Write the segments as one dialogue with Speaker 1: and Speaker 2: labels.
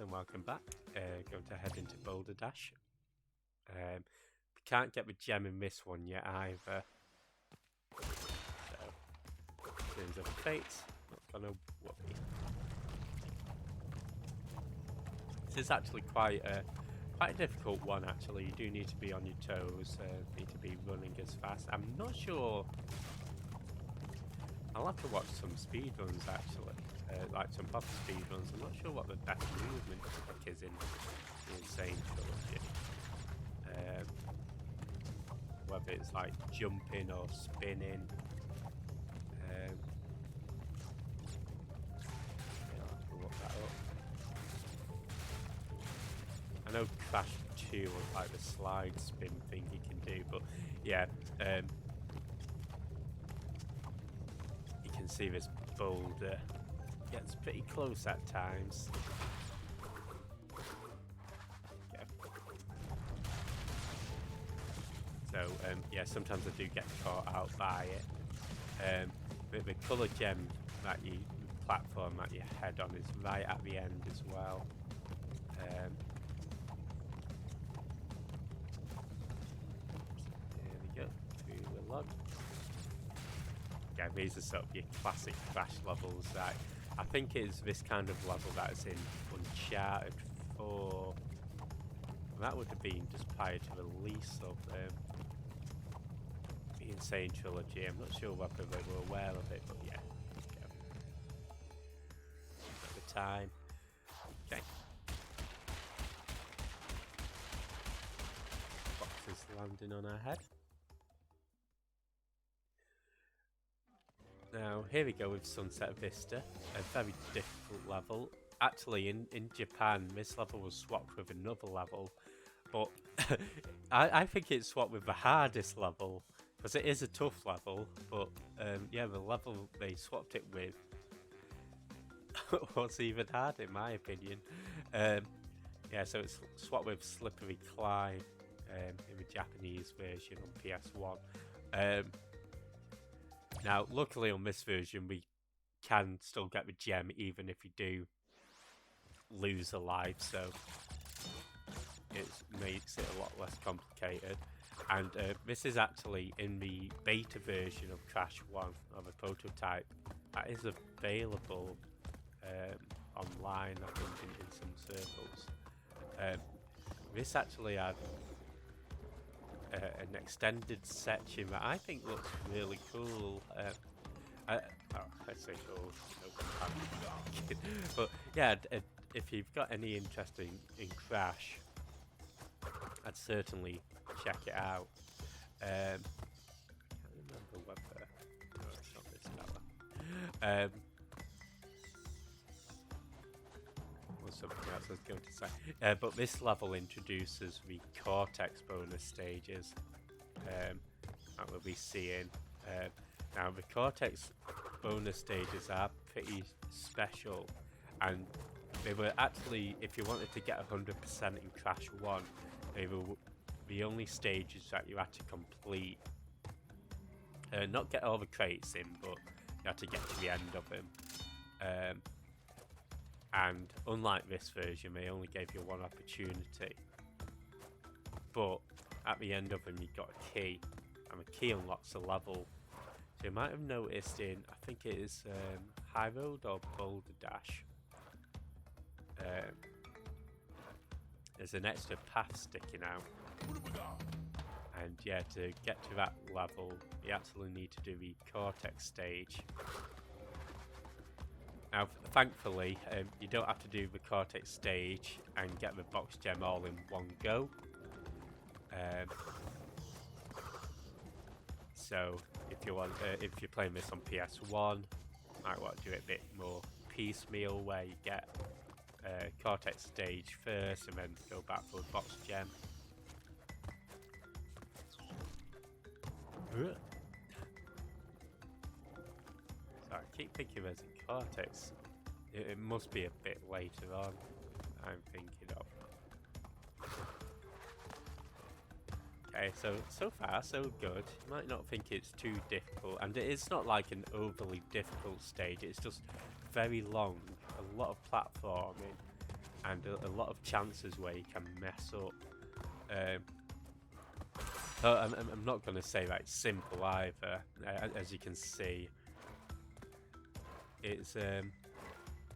Speaker 1: and welcome back. Going to head into Boulder Dash. We can't get the gem in this one yet either. So, in terms of fates, not gonna worry. This is actually quite a difficult one. Actually, you do need to be on your toes. Need to be running as fast. I'm not sure. I'll have to watch some speedruns actually, like some proper speedruns. I'm not sure what the best movement trick is in the Insane Trilogy. Whether it's like jumping or spinning. Yeah, I'll have to look that up. I know Crash 2 was like the slide spin thing you can do, but yeah. See this boulder gets pretty close at times. Yeah. So yeah, sometimes I do get caught out by it. But the colour gem that you platform that you head on is right at the end as well. There we go, through the log. Yeah, these are sort of your classic Crash levels. That I think is this kind of level that is in Uncharted 4. That would have been just prior to the release of the Insane Trilogy. I'm not sure whether they were aware of it, but yeah. At the time. Okay. Boxes landing on our head. Now, here we go with Sunset Vista, a very difficult level. Actually, in Japan, this level was swapped with another level, but I think it's swapped with the hardest level, because it is a tough level, but yeah, the level they swapped it with was even harder, in my opinion. Yeah, so it's swapped with Slippery Climb in the Japanese version on PS1. Now, luckily on this version, we can still get the gem even if you do lose a life, so it makes it a lot less complicated. And this is actually in the beta version of Crash 1, of a prototype. That is available online, I think, in some circles. This actually had an extended section that I think looks really cool. I say cool, but yeah, if you've got any interest in Crash, I'd certainly check it out. I can't remember whether it's not this fella. Something else I was going to say, but this level introduces the Cortex bonus stages that we'll be seeing. Now the Cortex bonus stages are pretty special, and they were actually, if you wanted to get 100% in Crash 1, they were the only stages that you had to complete. Not get all the crates in, but you had to get to the end of them. And unlike this version, they only gave you one opportunity. But at the end of them, you got a key, and the key unlocks a level. So you might have noticed in, I think it is High Road or Boulder Dash, there's an extra path sticking out. And yeah, to get to that level, you actually need to do the Cortex stage. Now, thankfully, you don't have to do the Cortex stage and get the box gem all in one go. So, if you're playing this on PS1, you might want to do it a bit more piecemeal, where you get Cortex stage first and then go back for a box gem. So I keep thinking there's a Cortex. It must be a bit later on, I'm thinking of. Okay, so far so good. You might not think it's too difficult, and it is not like an overly difficult stage, it's just very long, a lot of platforming, and a lot of chances where you can mess up. I'm not going to say that it's simple either. As you can see, it's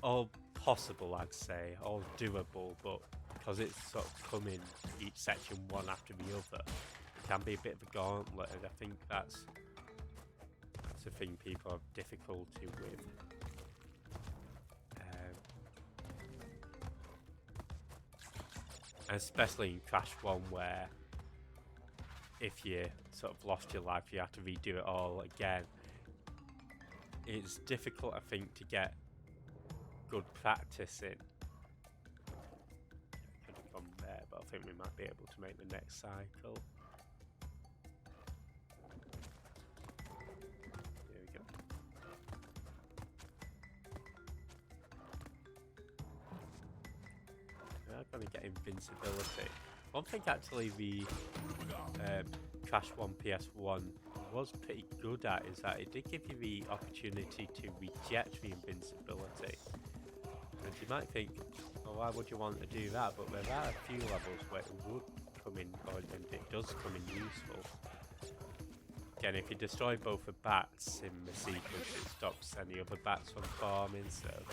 Speaker 1: all possible, I'd say, all doable, but because it's sort of coming each section one after the other, it can be a bit of a gauntlet, and I think that's the thing people have difficulty with. And especially in Crash 1, where if you sort of lost your life, you have to redo it all again. It's difficult, I think, to get good practice in. Could have gone there, but I think we might be able to make the next cycle. There we go. I'm going to get invincibility. One thing actually the Crash 1 PS1 was pretty good at is that it did give you the opportunity to reject the invincibility. And you might think, well, why would you want to do that? But there are a few levels where it would come in, or it does come in useful. Again, if you destroy both the bats in the sequence, it stops any other bats from forming, so it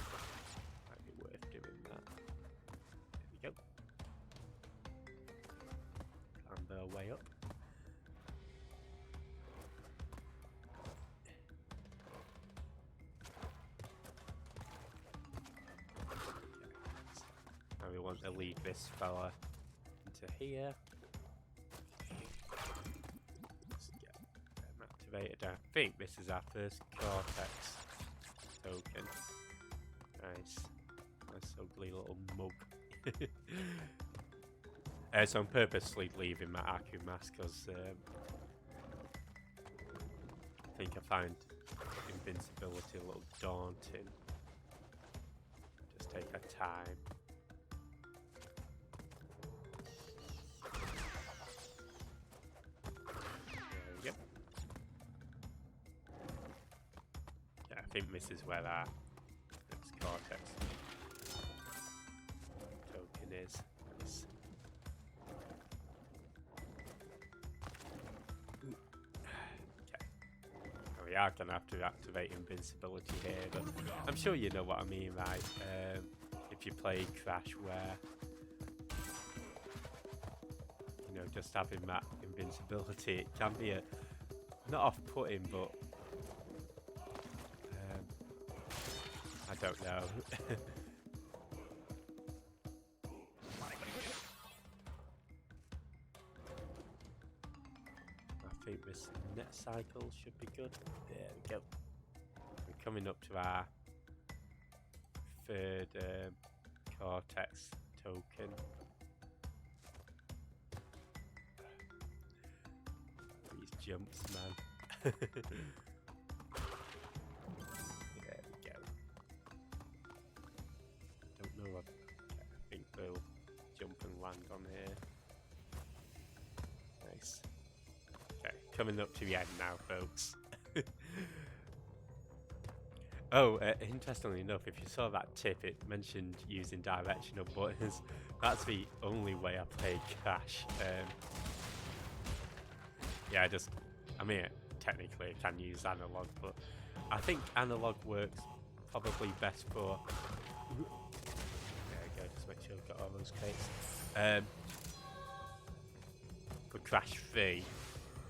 Speaker 1: might be worth doing that. There we go. Climb our way up. Now we want to lead this fella into here. Activated. I think this is our first Cortex token. Nice ugly little mug. So I'm purposely leaving my Aku mask because I think I find invincibility a little daunting. Just take our time. I think this is where our next Cortex token is. Nice. Okay. Now we are going to have to activate invincibility here, but I'm sure you know what I mean, right? If you play Crash, where just having that invincibility, it can be not off-putting, but I don't know. I think this next cycle should be good. There we go. We're coming up to our third Cortex token. These jumps, man. I think we'll jump and land on here. Nice. Okay, coming up to the end now, folks. Oh, interestingly enough, if you saw that tip, it mentioned using directional buttons. That's the only way I play Crash. Yeah, I mean, technically I can use analog, but I think analog works probably best for... Just make sure I've got all those crates. For Crash 3,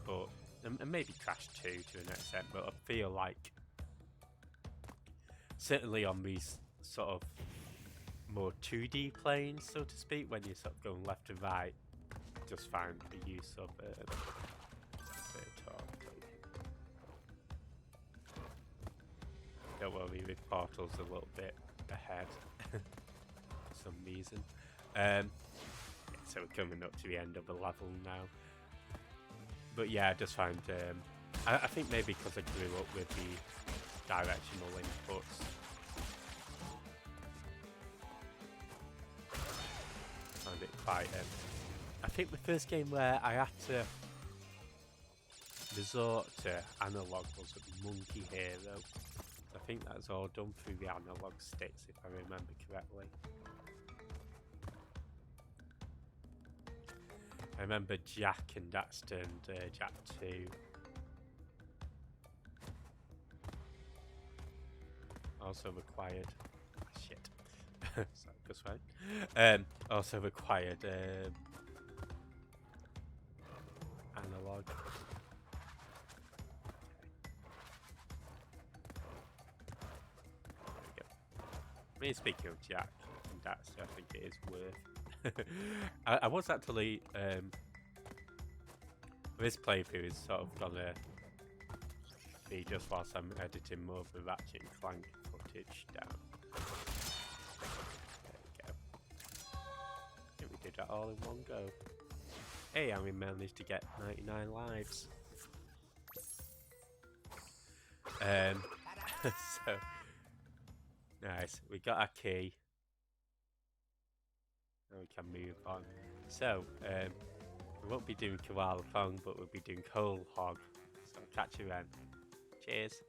Speaker 1: but and maybe Crash 2 to an extent, but I feel like certainly on these sort of more 2D planes, so to speak, when you're sort of going left and right, just find the use of don't worry, with Portal's a little bit ahead. Some reason. So we're coming up to the end of the level now. But yeah, I just find I think maybe because I grew up with the directional inputs, I found it quite I think the first game where I had to resort to analog was Monkey Hero. I think that's all done through the analog sticks, if I remember correctly. I remember Jack and Daxter and Jack 2. Also required. Shit. Sorry, that's fine. Also required analog. There we go. I mean, speaking of Jack and Daxter, I think it is worth. I was actually this playthrough is sort of gonna be just whilst I'm editing more of the Ratchet and Clank footage down. There we go. I think we did that all in one go. Hey, and we managed to get 99 lives. So nice. We got our key. Now we can move on. So we won't be doing Koala Kong, but we'll be doing Coal Hog. So I'll catch you then. Cheers.